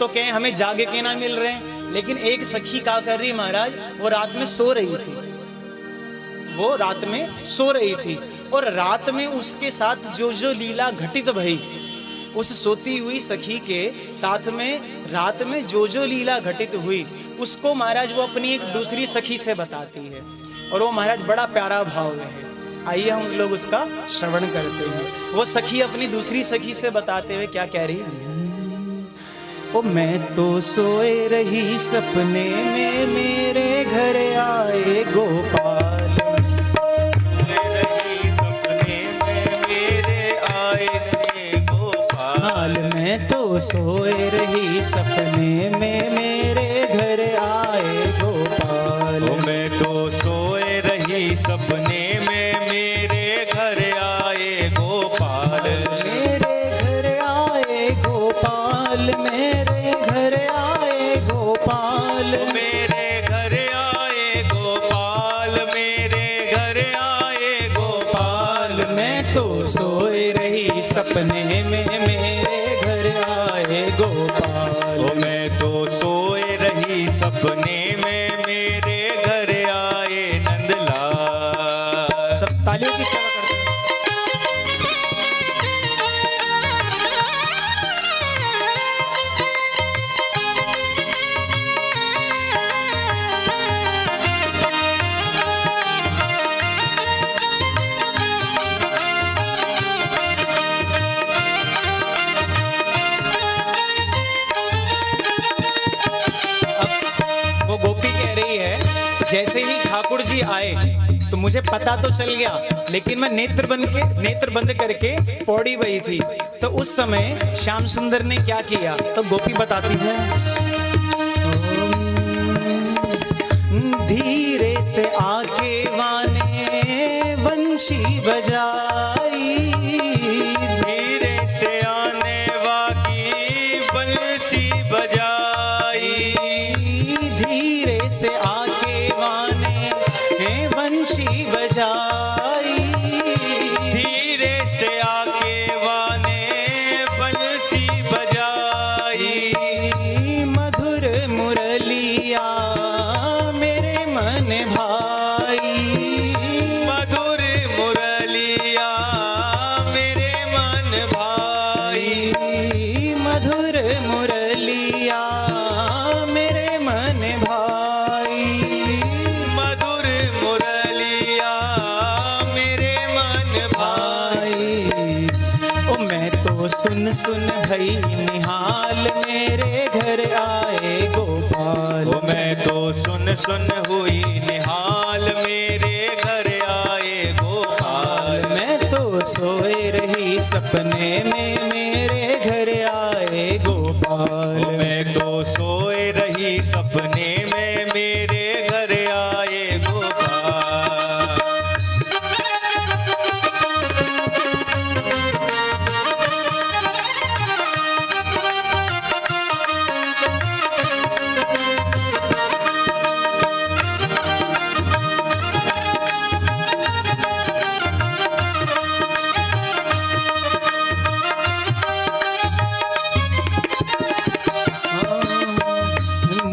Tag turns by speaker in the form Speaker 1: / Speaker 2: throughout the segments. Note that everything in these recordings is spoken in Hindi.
Speaker 1: तो कहें हमें जागे के ना मिल रहे हैं, लेकिन एक सखी क्या कर रही महाराज, वो रात में सो रही थी, वो रात में सो रही थी, और रात में उसके साथ जो जो लीला घटित भई, उस सोती हुई सखी के साथ में रात में जो जो लीला घटित हुई, उसको महाराज वो अपनी एक दूसरी सखी से बताती है, और वो महाराज बड़ा प्यारा भाव में है। आइए हम लोग उसका श्रवण करते हैं। वो सखी अपनी दूसरी सखी से बताते हुए क्या कह रही है। ओ मैं तो सोए रही सपने में, मेरे घर आए गोपाल,
Speaker 2: रही सपने में मेरे आए रे गोपाल।
Speaker 1: मैं तो सोए रही सपने में, मेरे घर आए गोपाल।
Speaker 2: मैं तो सोए रही सपने में मेरे घर आए गोपाल।
Speaker 1: मेरे घर आए गोपाल, मेरे घर आए गोपाल,
Speaker 2: मेरे घर आए गोपाल, मेरे घर आए गोपाल।
Speaker 1: मैं तो सोए रही सपने में, मेरे घर आए गोपाल।
Speaker 2: मैं तो सोए रही सपने में मेरे घर आए नंदलाल।
Speaker 1: सब तालियों की सेवा करते हैं। वो गोपी कह रही है, जैसे ही ठाकुर जी आए तो मुझे पता तो चल गया, लेकिन मैं नेत्र बंद करके पौड़ी बही थी। तो उस समय श्याम सुंदर ने क्या किया, तो गोपी बताती है। धीरे से आके वाने बंशी बजाई,
Speaker 2: धीरे से आने वाकी बंसी बजाई।
Speaker 1: धीरे से आके वाने बंशी बजाई,
Speaker 2: धीरे से आके वाने बंसी बजाई।
Speaker 1: मधुर मुरलिया मेरे मन भाई,
Speaker 2: मधुर मुरलिया मेरे मन भाई।
Speaker 1: मधुर मुरलिया मेरे मन भाई,
Speaker 2: मधुर मुरलिया मेरे मन भाई।
Speaker 1: ओ मैं तो सुन सुन भई निहाल, मेरे घर आए गोपाल।
Speaker 2: ओ मैं तो सुन सुन हुई निहाल, मेरे घर आए गोपाल।
Speaker 1: मैं तो सोए रही सपने में, मेरे घर आए गोपाल।
Speaker 2: मैं तो सोए रही सपने में मेरे घर आए गोपाल।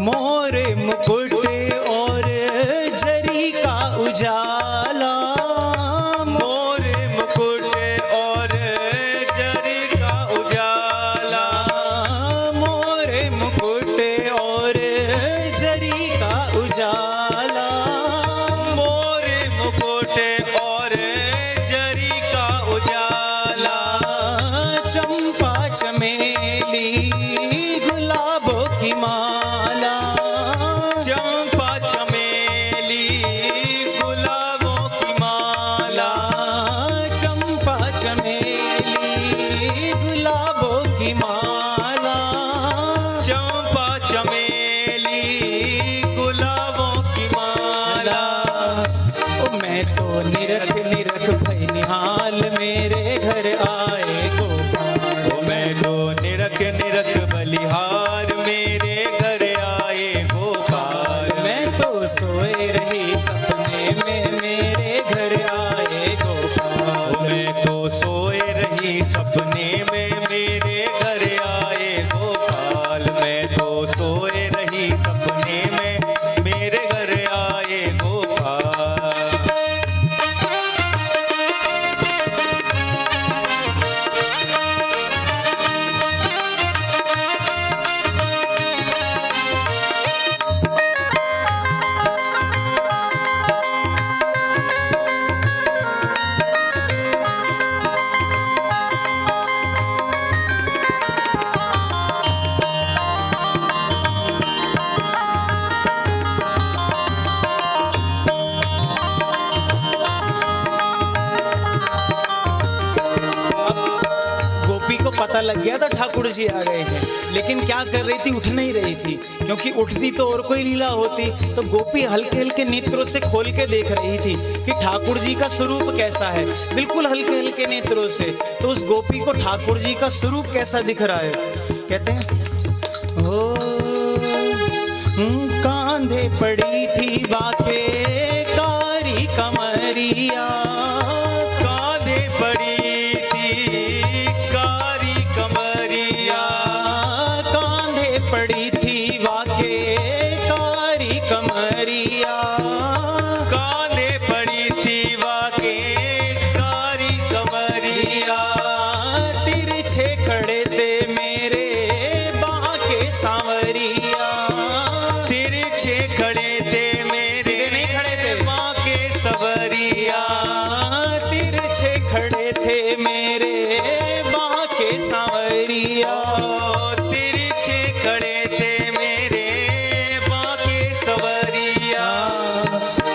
Speaker 1: मोरे मुकुट और जरी का उजाला,
Speaker 2: मोर मुकुट और जरी का उजाला।
Speaker 1: मोरे मुकुट और जरी का उजाला,
Speaker 2: मोर मुकुट और जरी का उजाला।
Speaker 1: चंपा चमेली गुलाबों की माला,
Speaker 2: चंपा चमेली गुलाबों की माला।
Speaker 1: चंपा चमेली गुलाबों की माला,
Speaker 2: चंपा चमेली गुलाबों की माला।
Speaker 1: ओ मैं तो निरख निरख भई निहाल, मेरे घर आए गोपाल।
Speaker 2: ओ मैं तो निरख निरख बलिहार, मेरे घर आए गोपाल।
Speaker 1: मैं तो सोए रही सपने में, मेरे घर आए गोपाल।
Speaker 2: मैं तो सोए रही सपने में मेरे घर आए गोपाल। मैं
Speaker 1: लग गया था, ठाकुर जी आ गए हैं। लेकिन क्या कर रही थी, उठ नहीं रही थी, क्योंकि उठती तो और कोई लीला होती। तो गोपी हल्के हल्के नेत्रों से खोल के देख रही थी कि ठाकुर जी का स्वरूप कैसा है, बिल्कुल हल्के हल्के नेत्रों से। तो उस गोपी को ठाकुर जी का स्वरूप कैसा दिख रहा है, कहते हैं ओ कांधे पड़ी थी बाके कारी कमरिया,
Speaker 2: कांधे पड़ी थी कारी कमरिया,
Speaker 1: कांधे पड़ी थी वाके कारी कमरिया,
Speaker 2: कांधे पड़ी थी वाके कारी कमरिया,
Speaker 1: तिरछे खड़े थे मेरे बाके सांवरिया,
Speaker 2: तिरछे खड़े थे मेरे
Speaker 1: सीधे नहीं खड़े थे,
Speaker 2: माँ के सवरिया,
Speaker 1: तिरछे खड़े थे मेरे बाके सांवरिया,
Speaker 2: तिरछे खड़े थे मेरे माँ के सवरिया,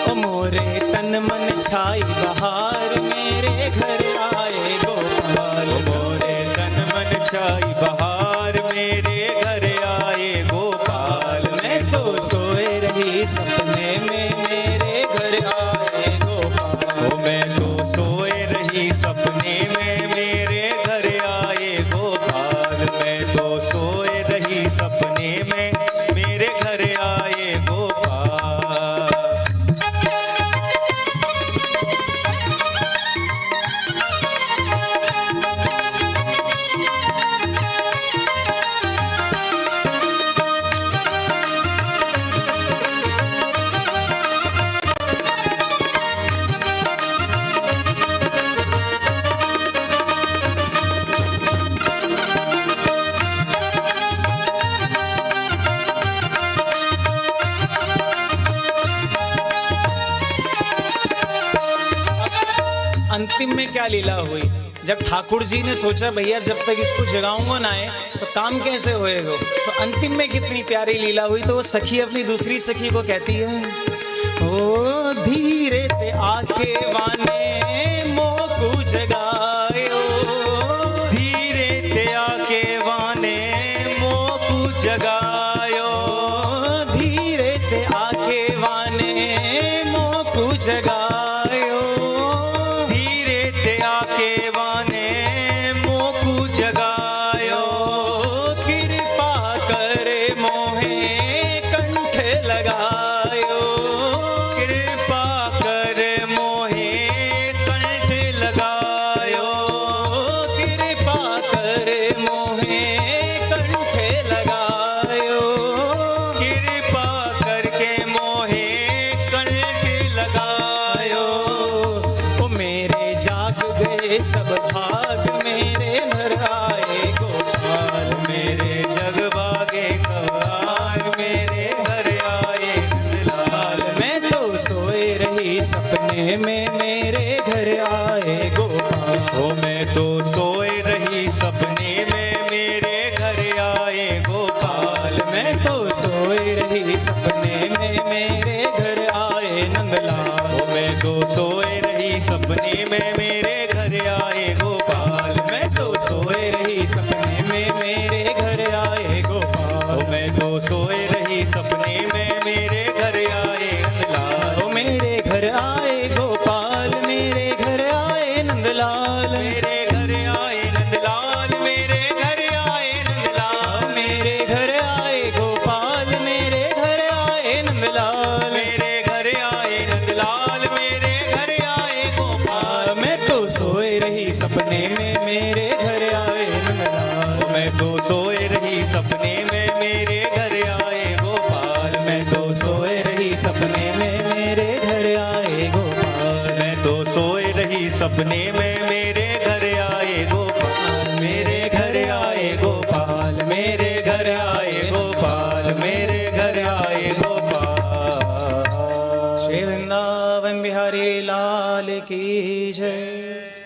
Speaker 1: ओ मोरे तन मन छाई बहार मेरे घर आए गोपाल,
Speaker 2: मोरे तन मन छाई बहार मेरे घर आए गोपाल,
Speaker 1: मैं तो सोए रही सपने में मेरे घर आए गोपाल,
Speaker 2: मैं तो सोए रही सपने में मेरे घर आए गोपाल, मैं तो सोए रही सपने में मेरे घर आए गोपाल।
Speaker 1: अंतिम में क्या लीला हुई, जब ठाकुर जी ने सोचा भैया जब तक इसको जगाऊंगा ना है तो काम कैसे होएगा, तो अंतिम में कितनी प्यारी लीला हुई। तो वो सखी अपनी दूसरी सखी को कहती है ओ धीरे ते आके वाने मोकू जगायो,
Speaker 2: धीरे ते आके वाने मोकू जगायो,
Speaker 1: धीरे ते आके वाने मोकू जगायो,
Speaker 2: धीरे ते आके वाने मोकू जगायो,
Speaker 1: कृपा करे मोहे कंठ लगायो,
Speaker 2: कृपा कर मोहे कंठ लगायो,
Speaker 1: कृपा करे मोहे कंठ लगायो,
Speaker 2: कृपा करके मोहे कंठ लगायो,
Speaker 1: ओ मेरे जाग गए सब भाग मेरे भर आए गोपाल,
Speaker 2: मेरे जग बागे सवार मेरे घर आए नंदलाल,
Speaker 1: मैं तो सोए रही सपने में मेरे घर आए गोपाल,
Speaker 2: ओ मैं तो सोए रही सपने में मेरे घर आए गोपाल,
Speaker 1: मैं तो सोए रही सपने में मेरे घर आए नंदलाल,
Speaker 2: ओ मैं तो सोए रही सपने में मेरे घर आए गोपाल,
Speaker 1: मैं तो सोए रही सपने में मेरे घर आए गोपाल,
Speaker 2: ओ मैं तो सोए रही सपने में मेरे घर आए नंदलाल,
Speaker 1: ओ मेरे घर आए गोपाल, मेरे घर आए नंदलाल,
Speaker 2: मेरे घर आए नंदलाल, मेरे घर आए नंदलाल,
Speaker 1: मेरे घर आए गोपाल, मेरे घर आए नंदलाल,
Speaker 2: मेरे घर आए नंदलाल, मेरे घर आए गोपाल,
Speaker 1: मैं तो सोए रही सपने में मेरे घर आए नंदलाल,
Speaker 2: मैं तो सोए रही सपने में मेरे घर आए गोपाल,
Speaker 1: मैं तो सोए रही सपने में मेरे घर आए गोपाल,
Speaker 2: मैं तो सोए रही सपने में मेरे घर आए गोपाल,
Speaker 1: मेरे घर आए गोपाल, मेरे घर आए गोपाल, मेरे घर आए गोपाल। श्री वृंदावन बिहारी लाल की जय।